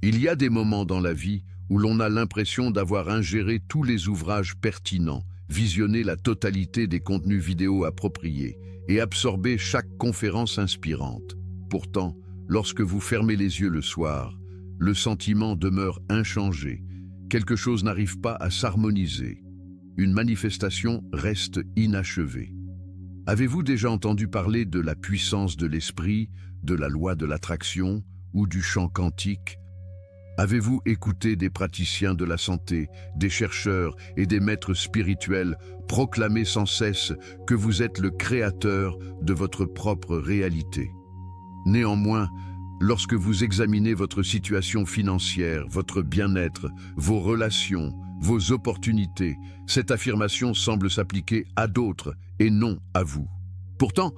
Il y a des moments dans la vie où l'on a l'impression d'avoir ingéré tous les ouvrages pertinents, visionné la totalité des contenus vidéo appropriés et absorbé chaque conférence inspirante. Pourtant, lorsque vous fermez les yeux le soir, le sentiment demeure inchangé. Quelque chose n'arrive pas à s'harmoniser. Une manifestation reste inachevée. Avez-vous déjà entendu parler de la puissance de l'esprit, de la loi de l'attraction ou du champ quantique? Avez-vous écouté des praticiens de la santé, des chercheurs et des maîtres spirituels proclamer sans cesse que vous êtes le créateur de votre propre réalité? Néanmoins, lorsque vous examinez votre situation financière, votre bien-être, vos relations, vos opportunités, cette affirmation semble s'appliquer à d'autres et non à vous. Pourtant,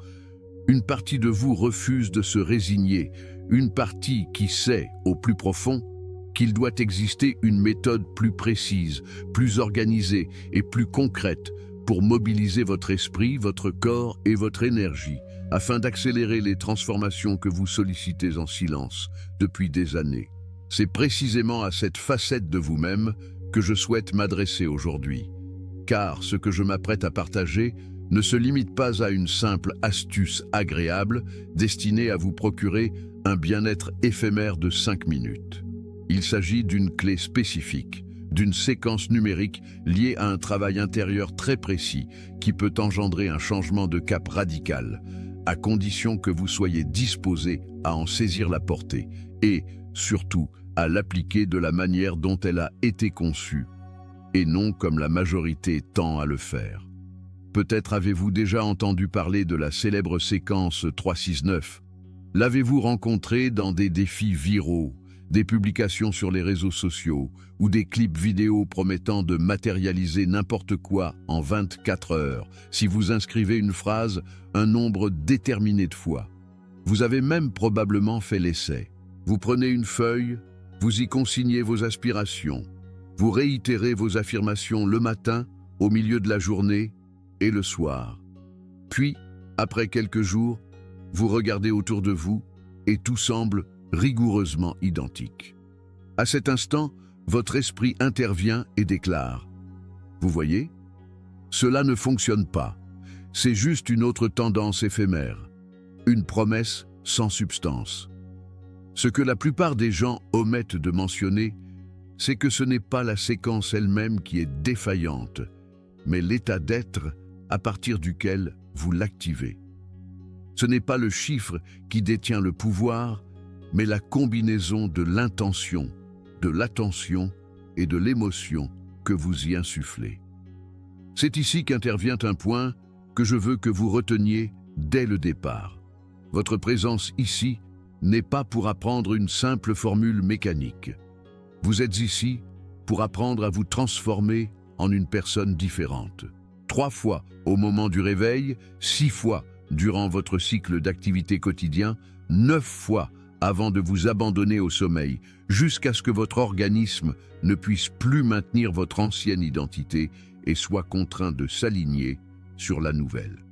une partie de vous refuse de se résigner, une partie qui sait, au plus profond, qu'il doit exister une méthode plus précise, plus organisée et plus concrète pour mobiliser votre esprit, votre corps et votre énergie, afin d'accélérer les transformations que vous sollicitez en silence depuis des années. C'est précisément à cette facette de vous-même que je souhaite m'adresser aujourd'hui, car ce que je m'apprête à partager ne se limite pas à une simple astuce agréable destinée à vous procurer un bien-être éphémère de 5 minutes. Il s'agit d'une clé spécifique, d'une séquence numérique liée à un travail intérieur très précis qui peut engendrer un changement de cap radical, à condition que vous soyez disposé à en saisir la portée et, surtout, à l'appliquer de la manière dont elle a été conçue, et non comme la majorité tend à le faire. Peut-être avez-vous déjà entendu parler de la célèbre séquence 369. L'avez-vous rencontrée dans des défis viraux, des publications sur les réseaux sociaux ou des clips vidéo promettant de matérialiser n'importe quoi en 24 heures si vous inscrivez une phrase un nombre déterminé de fois? Vous avez même probablement fait l'essai. Vous prenez une feuille, vous y consignez vos aspirations, vous réitérez vos affirmations le matin, au milieu de la journée et le soir. Puis, après quelques jours, vous regardez autour de vous et tout semble rigoureusement identique. À cet instant, votre esprit intervient et déclare « Vous voyez, cela ne fonctionne pas. C'est juste une autre tendance éphémère, une promesse sans substance. » Ce que la plupart des gens omettent de mentionner, c'est que ce n'est pas la séquence elle-même qui est défaillante, mais l'état d'être à partir duquel vous l'activez. Ce n'est pas le chiffre qui détient le pouvoir, mais la combinaison de l'intention, de l'attention et de l'émotion que vous y insufflez. C'est ici qu'intervient un point que je veux que vous reteniez dès le départ. Votre présence ici n'est pas pour apprendre une simple formule mécanique. Vous êtes ici pour apprendre à vous transformer en une personne différente. 3 fois au moment du réveil, 6 fois durant votre cycle d'activité quotidien, 9 fois avant de vous abandonner au sommeil, jusqu'à ce que votre organisme ne puisse plus maintenir votre ancienne identité et soit contraint de s'aligner sur la nouvelle.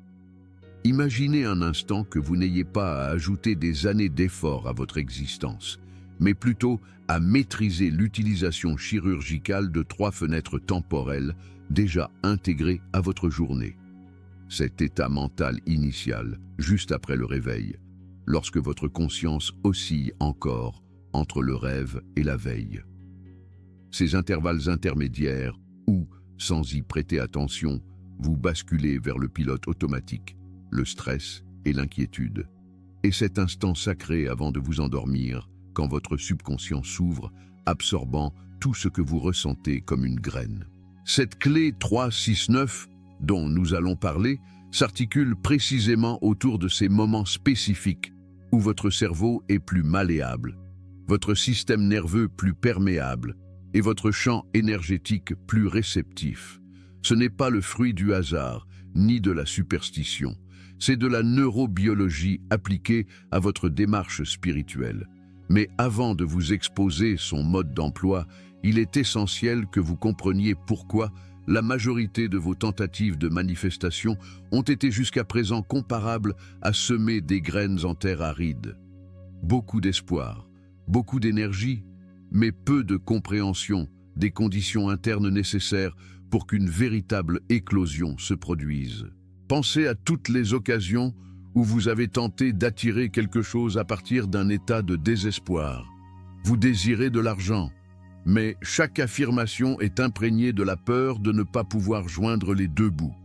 Imaginez un instant que vous n'ayez pas à ajouter des années d'efforts à votre existence, mais plutôt à maîtriser l'utilisation chirurgicale de 3 fenêtres temporelles déjà intégrées à votre journée. Cet état mental initial, juste après le réveil, lorsque votre conscience oscille encore entre le rêve et la veille. Ces intervalles intermédiaires où, sans y prêter attention, vous basculez vers le pilote automatique, le stress et l'inquiétude. Et cet instant sacré avant de vous endormir, quand votre subconscient s'ouvre, absorbant tout ce que vous ressentez comme une graine. Cette clé 369, dont nous allons parler, s'articule précisément autour de ces moments spécifiques où votre cerveau est plus malléable, votre système nerveux plus perméable et votre champ énergétique plus réceptif. Ce n'est pas le fruit du hasard, ni de la superstition. C'est de la neurobiologie appliquée à votre démarche spirituelle. Mais avant de vous exposer son mode d'emploi, il est essentiel que vous compreniez pourquoi la majorité de vos tentatives de manifestation ont été jusqu'à présent comparables à semer des graines en terre aride. Beaucoup d'espoir, beaucoup d'énergie, mais peu de compréhension des conditions internes nécessaires pour qu'une véritable éclosion se produise. Pensez à toutes les occasions où vous avez tenté d'attirer quelque chose à partir d'un état de désespoir. Vous désirez de l'argent, mais chaque affirmation est imprégnée de la peur de ne pas pouvoir joindre les deux bouts.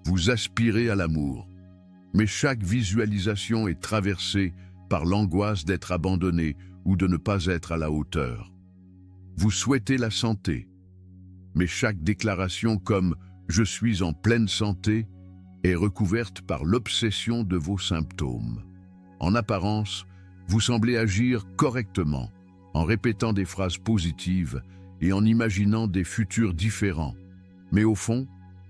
Vous aspirez à l'amour, mais chaque visualisation est traversée par l'angoisse d'être abandonné ou de ne pas être à la hauteur. Vous souhaitez la santé, mais chaque déclaration comme « je suis en pleine santé » est recouverte par l'obsession de vos symptômes. En apparence, vous semblez agir correctement, en répétant des phrases positives et en imaginant des futurs différents. Mais au fond,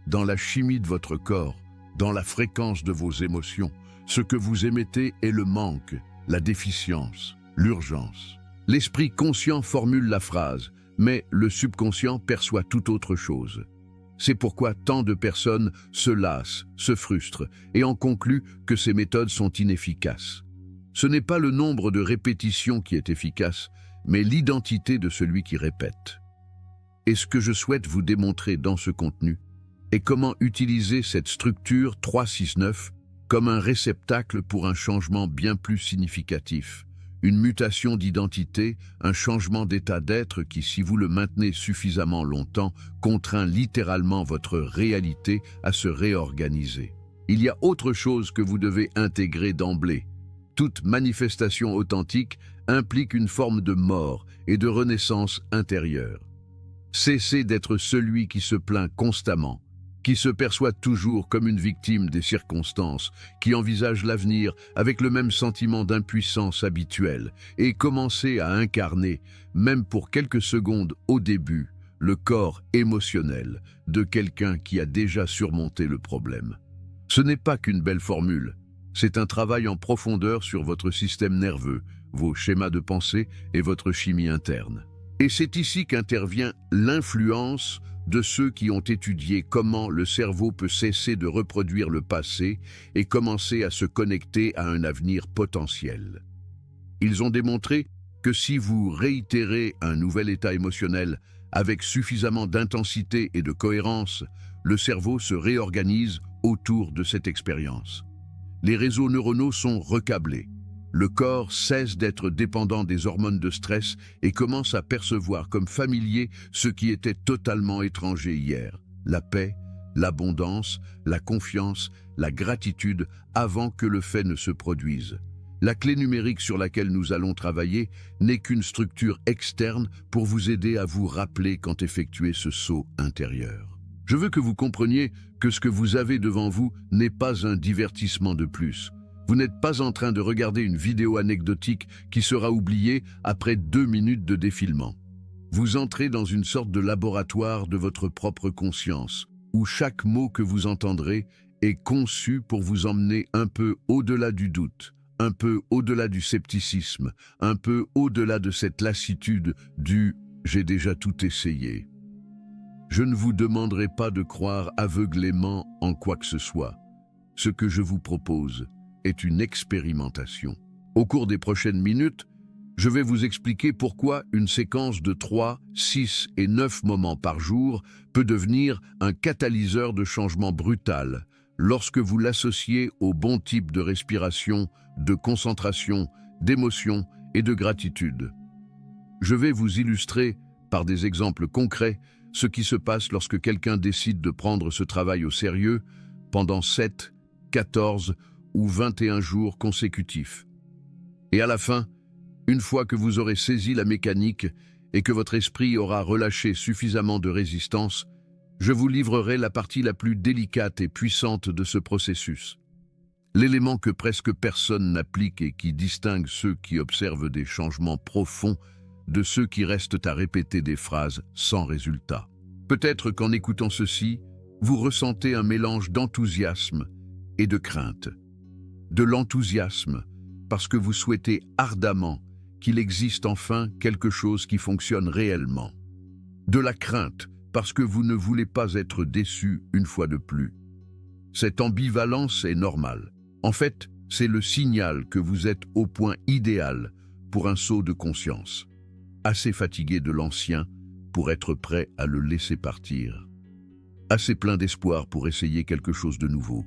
dans la chimie de votre corps, dans la fréquence de vos émotions, ce que vous émettez est le manque, la déficience, l'urgence. L'esprit conscient formule la phrase, mais le subconscient perçoit tout autre chose. C'est pourquoi tant de personnes se lassent, se frustrent et en concluent que ces méthodes sont inefficaces. Ce n'est pas le nombre de répétitions qui est efficace, mais l'identité de celui qui répète. Et ce que je souhaite vous démontrer dans ce contenu est comment utiliser cette structure 3-6-9 comme un réceptacle pour un changement bien plus significatif. Une mutation d'identité, un changement d'état d'être qui, si vous le maintenez suffisamment longtemps, contraint littéralement votre réalité à se réorganiser. Il y a autre chose que vous devez intégrer d'emblée. Toute manifestation authentique implique une forme de mort et de renaissance intérieure. Cessez d'être celui qui se plaint constamment, qui se perçoit toujours comme une victime des circonstances, qui envisage l'avenir avec le même sentiment d'impuissance habituelle, et commencez à incarner, même pour quelques secondes au début, le corps émotionnel de quelqu'un qui a déjà surmonté le problème. Ce n'est pas qu'une belle formule, c'est un travail en profondeur sur votre système nerveux, vos schémas de pensée et votre chimie interne. Et c'est ici qu'intervient l'influence de ceux qui ont étudié comment le cerveau peut cesser de reproduire le passé et commencer à se connecter à un avenir potentiel. Ils ont démontré que si vous réitérez un nouvel état émotionnel avec suffisamment d'intensité et de cohérence, le cerveau se réorganise autour de cette expérience. Les réseaux neuronaux sont recablés. Le corps cesse d'être dépendant des hormones de stress et commence à percevoir comme familier ce qui était totalement étranger hier. La paix, l'abondance, la confiance, la gratitude avant que le fait ne se produise. La clé numérique sur laquelle nous allons travailler n'est qu'une structure externe pour vous aider à vous rappeler quand effectuer ce saut intérieur. Je veux que vous compreniez que ce que vous avez devant vous n'est pas un divertissement de plus. Vous n'êtes pas en train de regarder une vidéo anecdotique qui sera oubliée après 2 minutes de défilement. Vous entrez dans une sorte de laboratoire de votre propre conscience, où chaque mot que vous entendrez est conçu pour vous emmener un peu au-delà du doute, un peu au-delà du scepticisme, un peu au-delà de cette lassitude du « j'ai déjà tout essayé ». Je ne vous demanderai pas de croire aveuglément en quoi que ce soit. Ce que je vous propose est une expérimentation. Au cours des prochaines minutes, je vais vous expliquer pourquoi une séquence de 3, 6 et 9 moments par jour peut devenir un catalyseur de changement brutal lorsque vous l'associez au bon type de respiration, de concentration, d'émotion et de gratitude. Je vais vous illustrer, par des exemples concrets, ce qui se passe lorsque quelqu'un décide de prendre ce travail au sérieux pendant 7, 14 ou 21 jours consécutifs. Et à la fin, une fois que vous aurez saisi la mécanique et que votre esprit aura relâché suffisamment de résistance, je vous livrerai la partie la plus délicate et puissante de ce processus. L'élément que presque personne n'applique et qui distingue ceux qui observent des changements profonds de ceux qui restent à répéter des phrases sans résultat. Peut-être qu'en écoutant ceci, vous ressentez un mélange d'enthousiasme et de crainte. De l'enthousiasme, parce que vous souhaitez ardemment qu'il existe enfin quelque chose qui fonctionne réellement. De la crainte, parce que vous ne voulez pas être déçu une fois de plus. Cette ambivalence est normale. En fait, c'est le signal que vous êtes au point idéal pour un saut de conscience. assez fatigué de l'ancien pour être prêt à le laisser partir, assez plein d'espoir pour essayer quelque chose de nouveau.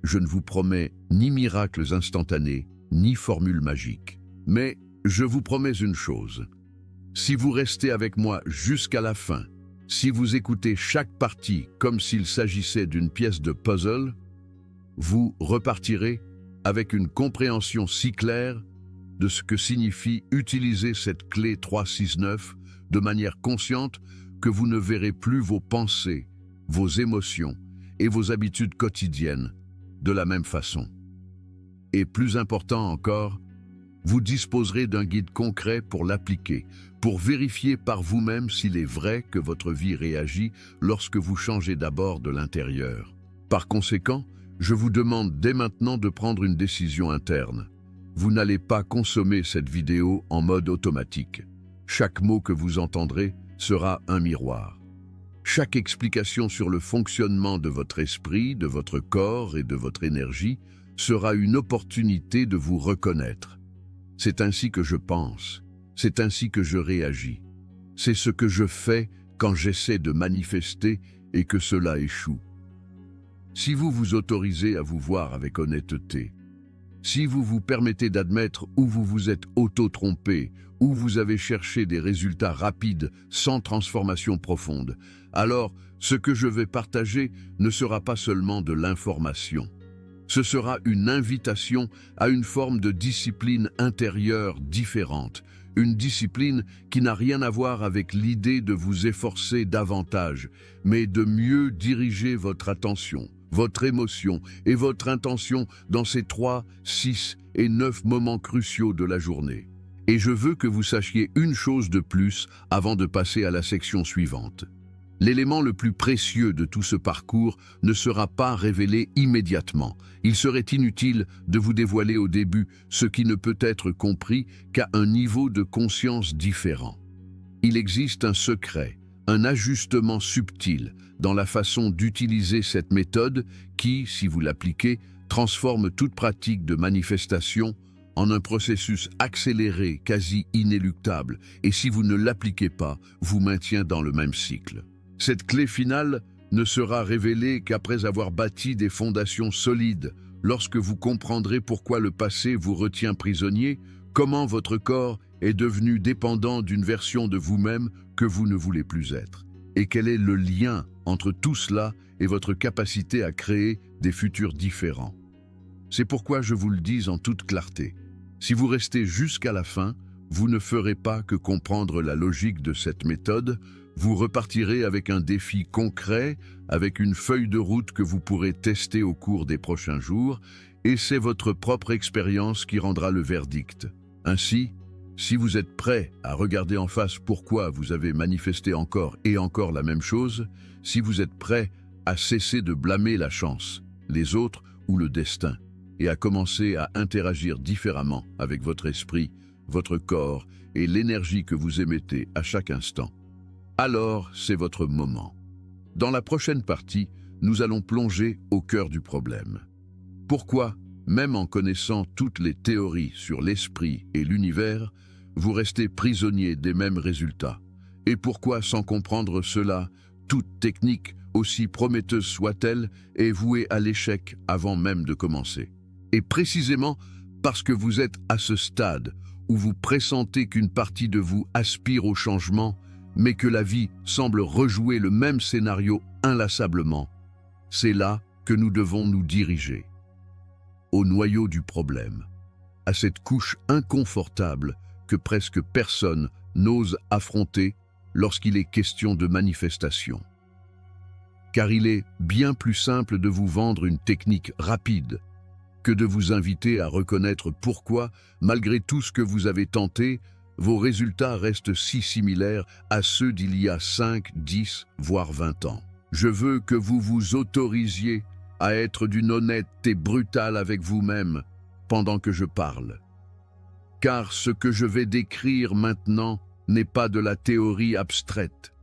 Je ne vous promets ni miracles instantanés, ni formules magiques. Mais je vous promets une chose. Si vous restez avec moi jusqu'à la fin, si vous écoutez chaque partie comme s'il s'agissait d'une pièce de puzzle, vous repartirez avec une compréhension si claire de ce que signifie utiliser cette clé 369 de manière consciente que vous ne verrez plus vos pensées, vos émotions et vos habitudes quotidiennes de la même façon. Et plus important encore, vous disposerez d'un guide concret pour l'appliquer, pour vérifier par vous-même s'il est vrai que votre vie réagit lorsque vous changez d'abord de l'intérieur. Par conséquent, je vous demande dès maintenant de prendre une décision interne. Vous n'allez pas consommer cette vidéo en mode automatique. Chaque mot que vous entendrez sera un miroir. Chaque explication sur le fonctionnement de votre esprit, de votre corps et de votre énergie sera une opportunité de vous reconnaître. C'est ainsi que je pense, c'est ainsi que je réagis. C'est ce que je fais quand j'essaie de manifester et que cela échoue. Si vous vous autorisez à vous voir avec honnêteté, si vous vous permettez d'admettre où vous vous êtes auto-trompé, où vous avez cherché des résultats rapides sans transformation profonde, alors ce que je vais partager ne sera pas seulement de l'information. Ce sera une invitation à une forme de discipline intérieure différente, une discipline qui n'a rien à voir avec l'idée de vous efforcer davantage, mais de mieux diriger votre attention, votre émotion et votre intention dans ces 3, 6 et 9 moments cruciaux de la journée. Et je veux que vous sachiez une chose de plus avant de passer à la section suivante. L'élément le plus précieux de tout ce parcours ne sera pas révélé immédiatement. Il serait inutile de vous dévoiler au début ce qui ne peut être compris qu'à un niveau de conscience différent. Il existe un secret, un ajustement subtil dans la façon d'utiliser cette méthode qui, si vous l'appliquez, transforme toute pratique de manifestation en un processus accéléré, quasi inéluctable, et si vous ne l'appliquez pas, vous maintient dans le même cycle. Cette clé finale ne sera révélée qu'après avoir bâti des fondations solides, lorsque vous comprendrez pourquoi le passé vous retient prisonnier, comment votre corps est devenu dépendant d'une version de vous-même que vous ne voulez plus être, et quel est le lien entre tout cela et votre capacité à créer des futurs différents. C'est pourquoi je vous le dis en toute clarté. Si vous restez jusqu'à la fin, vous ne ferez pas que comprendre la logique de cette méthode, vous repartirez avec un défi concret, avec une feuille de route que vous pourrez tester au cours des prochains jours, et c'est votre propre expérience qui rendra le verdict. Ainsi, si vous êtes prêt à regarder en face pourquoi vous avez manifesté encore et encore la même chose, si vous êtes prêt à cesser de blâmer la chance, les autres ou le destin, et à commencer à interagir différemment avec votre esprit, votre corps et l'énergie que vous émettez à chaque instant, alors c'est votre moment. Dans la prochaine partie, nous allons plonger au cœur du problème. Pourquoi, même en connaissant toutes les théories sur l'esprit et l'univers, vous restez prisonnier des mêmes résultats? Et pourquoi, sans comprendre cela, toute technique, aussi prometteuse soit-elle, est vouée à l'échec avant même de commencer? Et précisément parce que vous êtes à ce stade où vous pressentez qu'une partie de vous aspire au changement, mais que la vie semble rejouer le même scénario inlassablement, c'est là que nous devons nous diriger. Au noyau du problème, à cette couche inconfortable que presque personne n'ose affronter lorsqu'il est question de manifestation. Car il est bien plus simple de vous vendre une technique rapide que de vous inviter à reconnaître pourquoi, malgré tout ce que vous avez tenté, vos résultats restent si similaires à ceux d'il y a 5, 10, voire 20 ans. Je veux que vous vous autorisiez à être d'une honnêteté brutale avec vous-même pendant que je parle. Car ce que je vais décrire maintenant n'est pas de la théorie abstraite.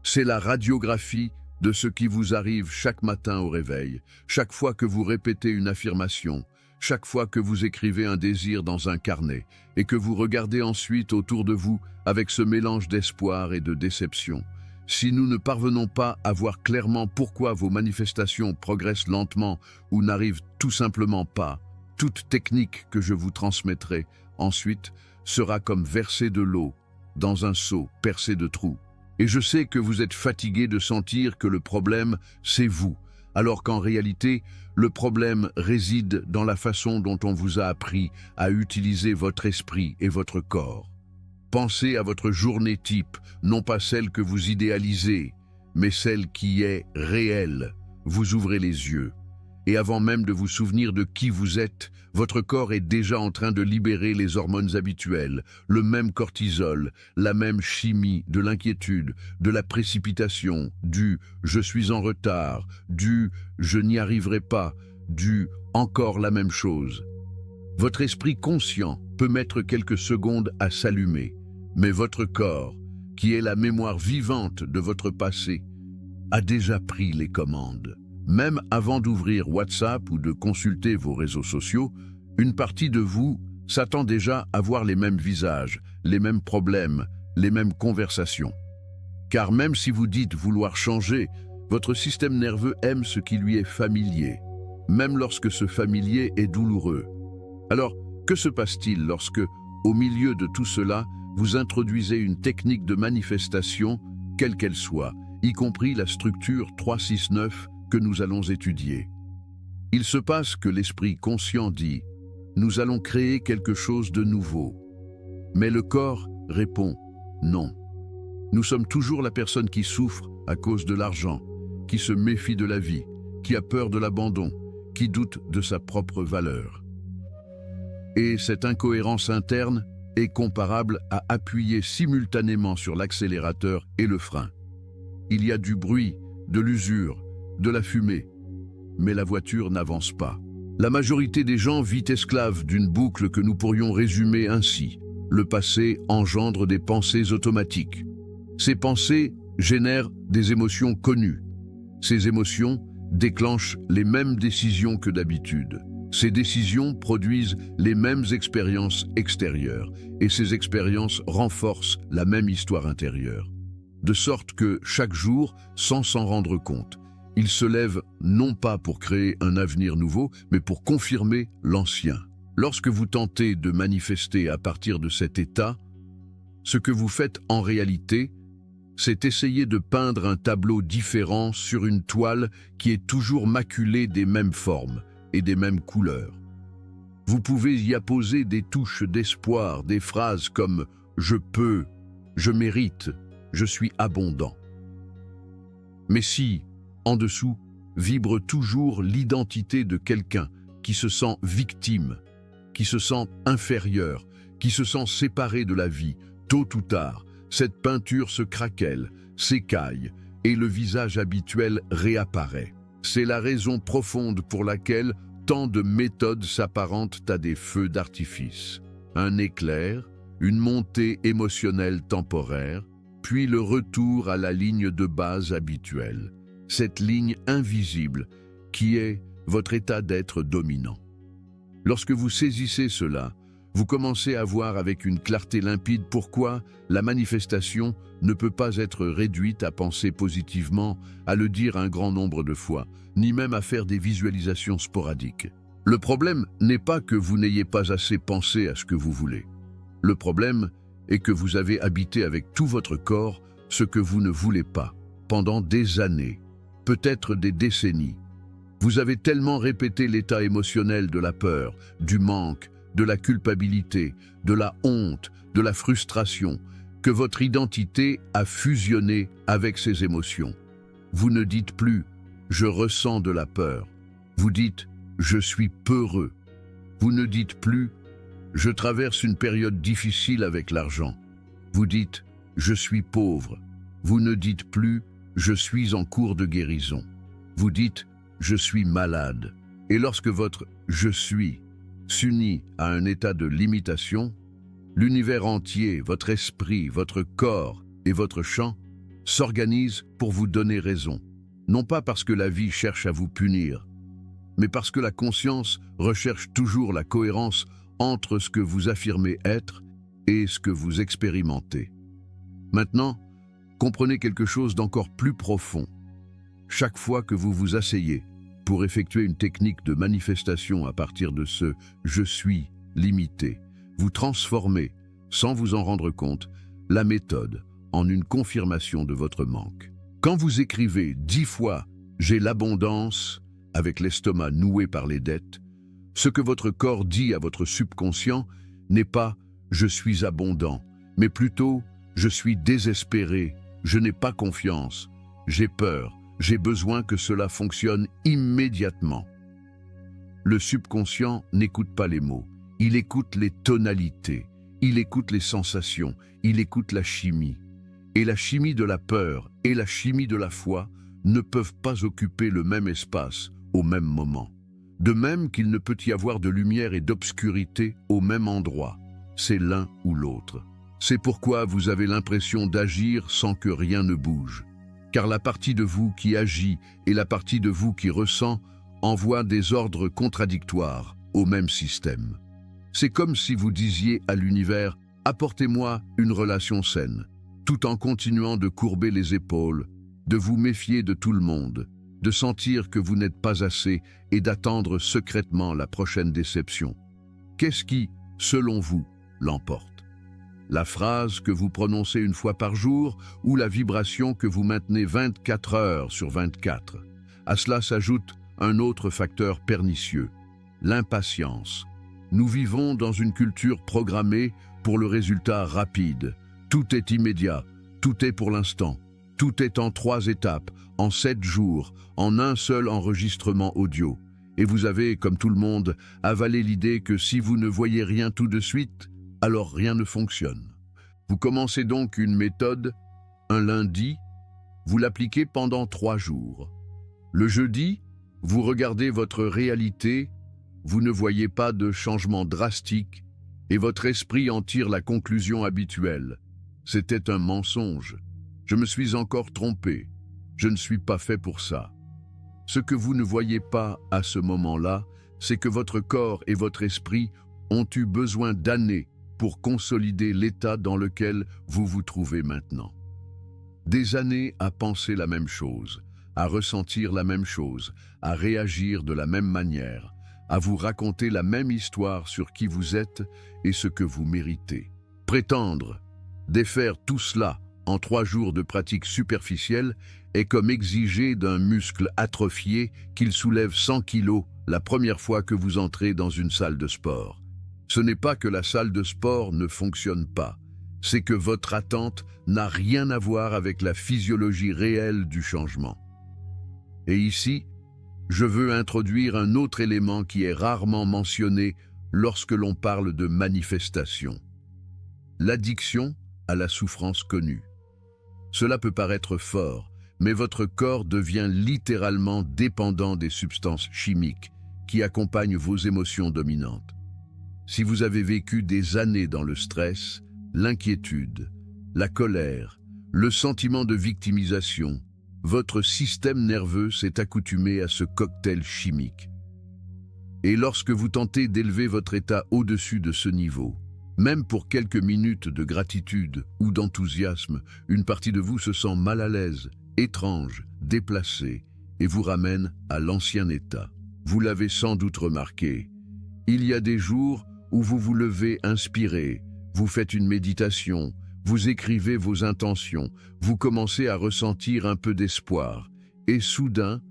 C'est la radiographie de ce qui vous arrive chaque matin au réveil, chaque fois que vous répétez une affirmation, chaque fois que vous écrivez un désir dans un carnet et que vous regardez ensuite autour de vous avec ce mélange d'espoir et de déception. Si nous ne parvenons pas à voir clairement pourquoi vos manifestations progressent lentement ou n'arrivent tout simplement pas, toute technique que je vous transmettrai ensuite sera comme verser de l'eau dans un seau percé de trous. Et je sais que vous êtes fatigué de sentir que le problème, c'est vous, alors qu'en réalité, le problème réside dans la façon dont on vous a appris à utiliser votre esprit et votre corps. Pensez à votre journée type, non pas celle que vous idéalisez, mais celle qui est réelle. Vous ouvrez les yeux. Et avant même de vous souvenir de qui vous êtes, votre corps est déjà en train de libérer les hormones habituelles, le même cortisol, la même chimie de l'inquiétude, de la précipitation, du « je suis en retard », du « je n'y arriverai pas », du « encore la même chose ». Votre esprit conscient peut mettre quelques secondes à s'allumer, mais votre corps, qui est la mémoire vivante de votre passé, a déjà pris les commandes. Même avant d'ouvrir WhatsApp ou de consulter vos réseaux sociaux, une partie de vous s'attend déjà à voir les mêmes visages, les mêmes problèmes, les mêmes conversations. Car même si vous dites vouloir changer, votre système nerveux aime ce qui lui est familier, même lorsque ce familier est douloureux. Alors, que se passe-t-il lorsque, au milieu de tout cela, vous introduisez une technique de manifestation, quelle qu'elle soit, y compris la structure 369 que nous allons étudier? Il se passe que l'esprit conscient dit « Nous allons créer quelque chose de nouveau ». Mais le corps répond « Non ». Nous sommes toujours la personne qui souffre à cause de l'argent, qui se méfie de la vie, qui a peur de l'abandon, qui doute de sa propre valeur. Et cette incohérence interne est comparable à appuyer simultanément sur l'accélérateur et le frein. Il y a du bruit, de l'usure, de la fumée, mais la voiture n'avance pas. La majorité des gens vit esclave d'une boucle que nous pourrions résumer ainsi. Le passé engendre des pensées automatiques. Ces pensées génèrent des émotions connues. Ces émotions déclenchent les mêmes décisions que d'habitude. Ces décisions produisent les mêmes expériences extérieures et ces expériences renforcent la même histoire intérieure. De sorte que chaque jour, sans s'en rendre compte, il se lève non pas pour créer un avenir nouveau, mais pour confirmer l'ancien. Lorsque vous tentez de manifester à partir de cet état, ce que vous faites en réalité, c'est essayer de peindre un tableau différent sur une toile qui est toujours maculée des mêmes formes et des mêmes couleurs. Vous pouvez y apposer des touches d'espoir, des phrases comme « je peux »,« je mérite »,« je suis abondant ». Mais si, en dessous, vibre toujours l'identité de quelqu'un qui se sent victime, qui se sent inférieur, qui se sent séparé de la vie, tôt ou tard, cette peinture se craquelle, s'écaille et le visage habituel réapparaît. C'est la raison profonde pour laquelle tant de méthodes s'apparentent à des feux d'artifice. Un éclair, une montée émotionnelle temporaire, puis le retour à la ligne de base habituelle. Cette ligne invisible qui est votre état d'être dominant. Lorsque vous saisissez cela, vous commencez à voir avec une clarté limpide pourquoi la manifestation ne peut pas être réduite à penser positivement, à le dire un grand nombre de fois, ni même à faire des visualisations sporadiques. Le problème n'est pas que vous n'ayez pas assez pensé à ce que vous voulez. Le problème est que vous avez habité avec tout votre corps ce que vous ne voulez pas, pendant des années, peut-être des décennies. Vous avez tellement répété l'état émotionnel de la peur, du manque, de la culpabilité, de la honte, de la frustration, que votre identité a fusionné avec ces émotions. Vous ne dites plus « je ressens de la peur », vous dites « je suis peureux ». Vous ne dites plus « je traverse une période difficile avec l'argent ». Vous dites « je suis pauvre ». Vous ne dites plus « je suis en cours de guérison ». Vous dites « je suis malade ». Et lorsque votre « je suis » s'unit à un état de limitation, l'univers entier, votre esprit, votre corps et votre champ s'organisent pour vous donner raison. Non pas parce que la vie cherche à vous punir, mais parce que la conscience recherche toujours la cohérence entre ce que vous affirmez être et ce que vous expérimentez. Maintenant, comprenez quelque chose d'encore plus profond. Chaque fois que vous vous asseyez pour effectuer une technique de manifestation à partir de ce « je suis » limité, vous transformez, sans vous en rendre compte, la méthode en une confirmation de votre manque. Quand vous écrivez 10 fois « j'ai l'abondance » avec l'estomac noué par les dettes, ce que votre corps dit à votre subconscient n'est pas « je suis abondant », mais plutôt « je suis désespéré, je n'ai pas confiance, j'ai peur, j'ai besoin que cela fonctionne immédiatement ». Le subconscient n'écoute pas les mots, il écoute les tonalités, il écoute les sensations, il écoute la chimie. Et la chimie de la peur et la chimie de la foi ne peuvent pas occuper le même espace au même moment. De même qu'il ne peut y avoir de lumière et d'obscurité au même endroit. C'est l'un ou l'autre. C'est pourquoi vous avez l'impression d'agir sans que rien ne bouge. Car la partie de vous qui agit et la partie de vous qui ressent envoient des ordres contradictoires au même système. C'est comme si vous disiez à l'univers « apportez-moi une relation saine », tout en continuant de courber les épaules, de vous méfier de tout le monde, de sentir que vous n'êtes pas assez et d'attendre secrètement la prochaine déception. Qu'est-ce qui, selon vous, l'emporte? La phrase que vous prononcez une fois par jour ou la vibration que vous maintenez 24 heures sur 24? À cela s'ajoute un autre facteur pernicieux, l'impatience. Nous vivons dans une culture programmée pour le résultat rapide. Tout est immédiat, tout est pour l'instant, tout est en 3 étapes, en 7 jours, en un seul enregistrement audio. Et vous avez, comme tout le monde, avalé l'idée que si vous ne voyez rien tout de suite, alors rien ne fonctionne. Vous commencez donc une méthode, un lundi, vous l'appliquez pendant 3 jours. Le jeudi, vous regardez votre réalité, vous ne voyez pas de changement drastique et votre esprit en tire la conclusion habituelle. C'était un mensonge. Je me suis encore trompé. Je ne suis pas fait pour ça. Ce que vous ne voyez pas à ce moment-là, c'est que votre corps et votre esprit ont eu besoin d'années pour consolider l'état dans lequel vous vous trouvez maintenant. Des années à penser la même chose, à ressentir la même chose, à réagir de la même manière, à vous raconter la même histoire sur qui vous êtes et ce que vous méritez. Prétendre défaire tout cela en 3 jours de pratique superficielle est comme exiger d'un muscle atrophié qu'il soulève 100 kilos la première fois que vous entrez dans une salle de sport. Ce n'est pas que la salle de sport ne fonctionne pas, c'est que votre attente n'a rien à voir avec la physiologie réelle du changement. Et ici, je veux introduire un autre élément qui est rarement mentionné lorsque l'on parle de manifestation. L'addiction à la souffrance connue. Cela peut paraître fort, mais votre corps devient littéralement dépendant des substances chimiques qui accompagnent vos émotions dominantes. Si vous avez vécu des années dans le stress, l'inquiétude, la colère, le sentiment de victimisation, votre système nerveux s'est accoutumé à ce cocktail chimique. Et lorsque vous tentez d'élever votre état au-dessus de ce niveau, même pour quelques minutes de gratitude ou d'enthousiasme, une partie de vous se sent mal à l'aise, étrange, déplacée, et vous ramène à l'ancien état. Vous l'avez sans doute remarqué. Il y a des jours où vous vous levez inspiré, vous faites une méditation, vous écrivez vos intentions, vous commencez à ressentir un peu d'espoir, et soudain,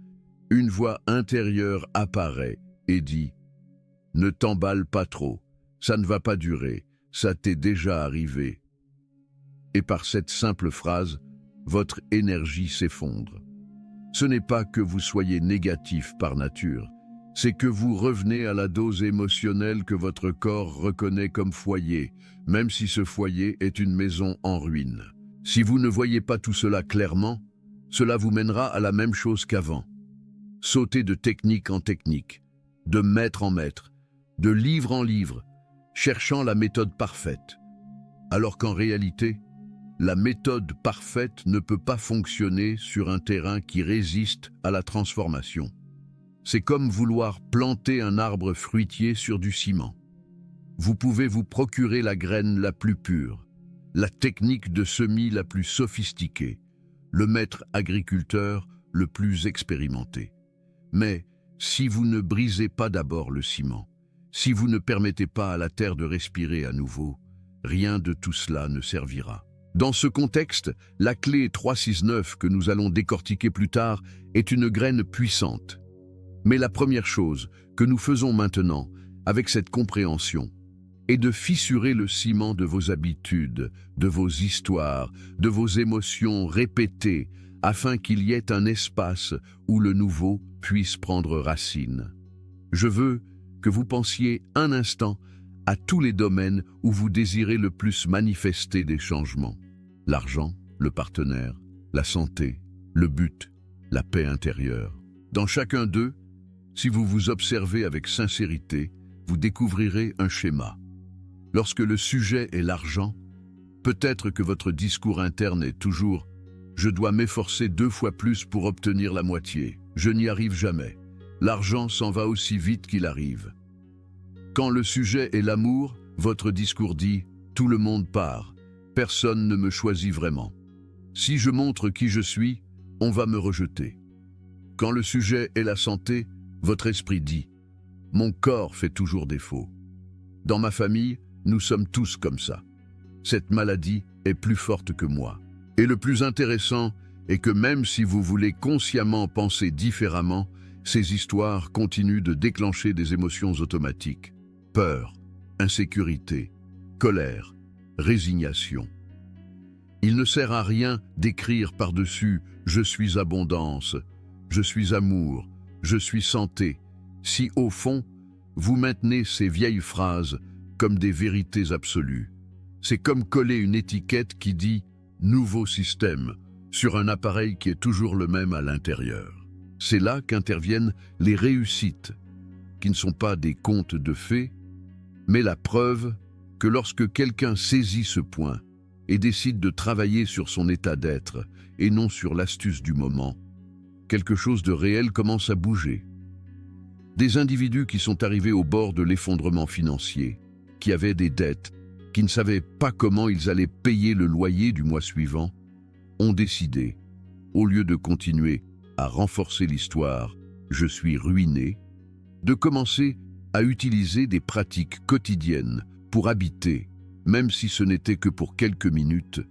une voix intérieure apparaît et dit « Ne t'emballe pas trop, ça ne va pas durer, ça t'est déjà arrivé. » Et par cette simple phrase, votre énergie s'effondre. Ce n'est pas que vous soyez négatif par nature, c'est que vous revenez à la dose émotionnelle que votre corps reconnaît comme foyer, même si ce foyer est une maison en ruine. Si vous ne voyez pas tout cela clairement, cela vous mènera à la même chose qu'avant. Sauter de technique en technique, de maître en maître, de livre en livre, cherchant la méthode parfaite. Alors qu'en réalité, la méthode parfaite ne peut pas fonctionner sur un terrain qui résiste à la transformation. C'est comme vouloir planter un arbre fruitier sur du ciment. Vous pouvez vous procurer la graine la plus pure, la technique de semis la plus sophistiquée, le maître agriculteur le plus expérimenté. Mais si vous ne brisez pas d'abord le ciment, si vous ne permettez pas à la terre de respirer à nouveau, rien de tout cela ne servira. Dans ce contexte, la clé 369 que nous allons décortiquer plus tard est une graine puissante. Mais la première chose que nous faisons maintenant, avec cette compréhension, est de fissurer le ciment de vos habitudes, de vos histoires, de vos émotions répétées, afin qu'il y ait un espace où le nouveau puisse prendre racine. Je veux que vous pensiez un instant à tous les domaines où vous désirez le plus manifester des changements. L'argent, le partenaire, la santé, le but, la paix intérieure. Dans chacun d'eux, si vous vous observez avec sincérité, vous découvrirez un schéma. Lorsque le sujet est l'argent, peut-être que votre discours interne est toujours « je dois m'efforcer 2 fois plus pour obtenir la moitié, je n'y arrive jamais, l'argent s'en va aussi vite qu'il arrive ». Quand le sujet est l'amour, votre discours dit « tout le monde part, personne ne me choisit vraiment. Si je montre qui je suis, on va me rejeter ». Quand le sujet est la santé, votre esprit dit « mon corps fait toujours défaut. Dans ma famille, nous sommes tous comme ça. Cette maladie est plus forte que moi. » Et le plus intéressant est que même si vous voulez consciemment penser différemment, ces histoires continuent de déclencher des émotions automatiques. Peur, insécurité, colère, résignation. Il ne sert à rien d'écrire par-dessus « je suis abondance »,« je suis amour »,« je suis santé », si au fond, vous maintenez ces vieilles phrases comme des vérités absolues. C'est comme coller une étiquette qui dit « nouveau système » sur un appareil qui est toujours le même à l'intérieur. C'est là qu'interviennent les réussites, qui ne sont pas des contes de fées, mais la preuve que lorsque quelqu'un saisit ce point et décide de travailler sur son état d'être et non sur l'astuce du moment, quelque chose de réel commence à bouger. Des individus qui sont arrivés au bord de l'effondrement financier, qui avaient des dettes, qui ne savaient pas comment ils allaient payer le loyer du mois suivant, ont décidé, au lieu de continuer à renforcer l'histoire « je suis ruiné », de commencer à utiliser des pratiques quotidiennes pour habiter, même si ce n'était que pour quelques minutes,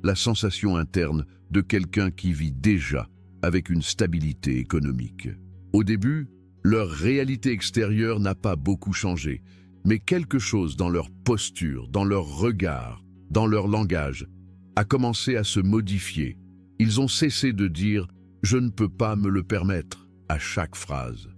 la sensation interne de quelqu'un qui vit déjà avec une stabilité économique. Au début, leur réalité extérieure n'a pas beaucoup changé, mais quelque chose dans leur posture, dans leur regard, dans leur langage, a commencé à se modifier. Ils ont cessé de dire « je ne peux pas me le permettre » à chaque phrase.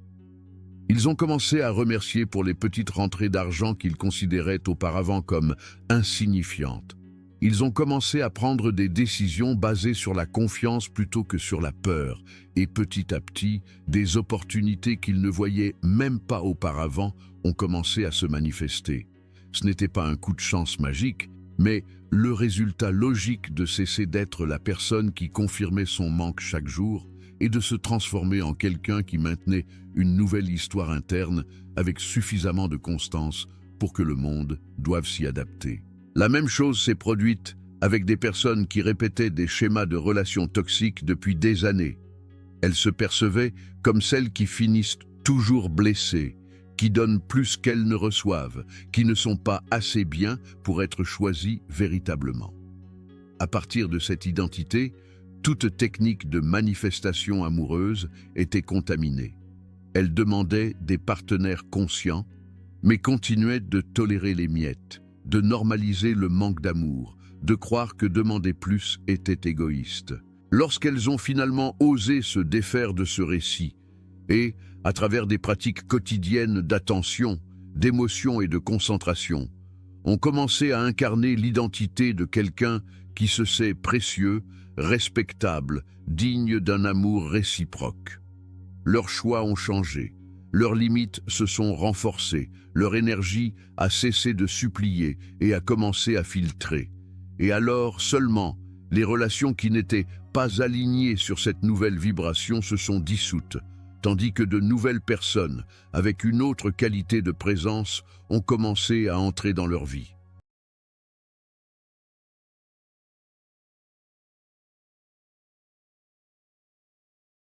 Ils ont commencé à remercier pour les petites rentrées d'argent qu'ils considéraient auparavant comme insignifiantes. Ils ont commencé à prendre des décisions basées sur la confiance plutôt que sur la peur, et petit à petit, des opportunités qu'ils ne voyaient même pas auparavant ont commencé à se manifester. Ce n'était pas un coup de chance magique, mais le résultat logique de cesser d'être la personne qui confirmait son manque chaque jour et de se transformer en quelqu'un qui maintenait une nouvelle histoire interne avec suffisamment de constance pour que le monde doive s'y adapter. La même chose s'est produite avec des personnes qui répétaient des schémas de relations toxiques depuis des années. Elles se percevaient comme celles qui finissent toujours blessées, qui donnent plus qu'elles ne reçoivent, qui ne sont pas assez bien pour être choisies véritablement. À partir de cette identité, toute technique de manifestation amoureuse était contaminée. Elle demandait des partenaires conscients, mais continuait de tolérer les miettes, de normaliser le manque d'amour, de croire que demander plus était égoïste. Lorsqu'elles ont finalement osé se défaire de ce récit, et, à travers des pratiques quotidiennes d'attention, d'émotion et de concentration, ont commencé à incarner l'identité de quelqu'un qui se sait précieux, respectable, digne d'un amour réciproque. Leurs choix ont changé, leurs limites se sont renforcées, leur énergie a cessé de supplier et a commencé à filtrer. Et alors seulement, les relations qui n'étaient pas alignées sur cette nouvelle vibration se sont dissoutes, tandis que de nouvelles personnes, avec une autre qualité de présence, ont commencé à entrer dans leur vie.